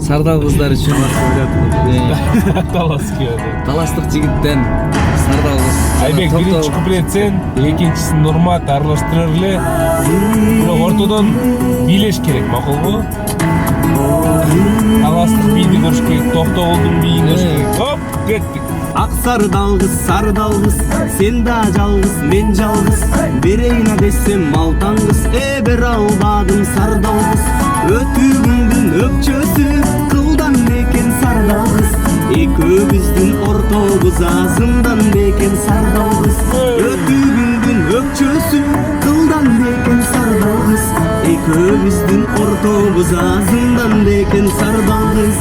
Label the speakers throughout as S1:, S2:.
S1: Сардал кыздар үчүн
S2: Талас күйөдө.
S1: таластык жигиттен сардал кыз.
S2: Айбек биринчи куплет сен, экинчисин Нурмат аралаштырыр эле. Бирок ортодон бийлеш керек, макулбу? Таластык бийди көрүш керек, Токтогулдун бийин көрүш керек. Хоп, кеттик.
S3: Ак сардал кыз, сен да жалгыз, мен жалгыз. Берейин десем алтан кыз, бере албадым сардал кыз. Өтүгүңдүн өкчөсү кылдан бекен сардал кыз. Экөөбүздүн ортобуз азымдан бекен сардал кыз. Өтүгүңдүн өкчөсү кылдан бекен сардал кыз. Экөөбүздүн ортобуз азымдан бекен сардал кыз.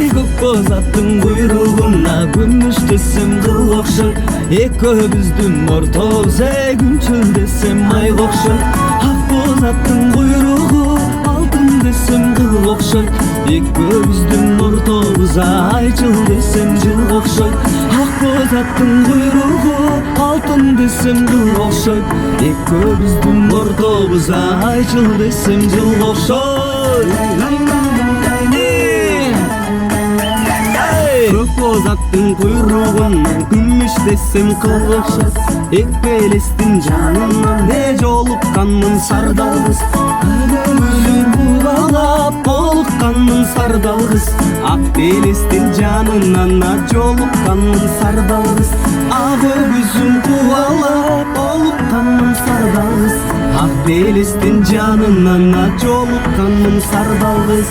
S3: Көк боз аттың куйругуна күмүш десем кыл окшойт. Экөөбүздүн ортобуз күнчүл десем айга окшойт. Ак боз аттың куйругу алтын десем кыл окшойт. Экөөбүздүн ортобуз айчыл десем жылга окшойт. Ак боз аттың куйругу алтын десем кыл окшойт. Экөөбүздүн ортобуз айчыл десем жылга окшойт. Көк боз аттың куйругуна күмүш десем кыл окшойт. Экпелестин жанынан жолукканмын сардал кыз. Өзүн кубалап болукканмын сардал кыз. Ак белестин жанынан жолукканмын сардал кыз. Ак өзүн кубалап болукканмын сардал кыз. Ак белестин жанынан жолукканмын сардал кыз.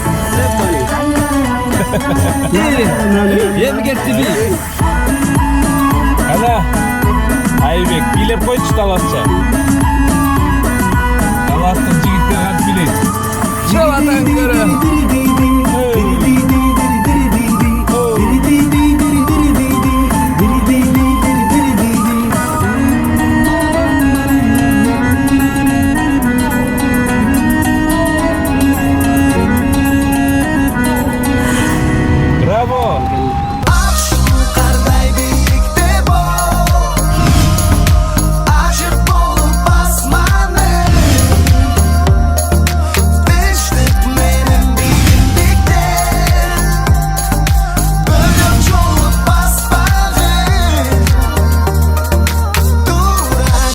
S1: Эми кетти би.
S2: Ана, Айбек билеп койчу таласча.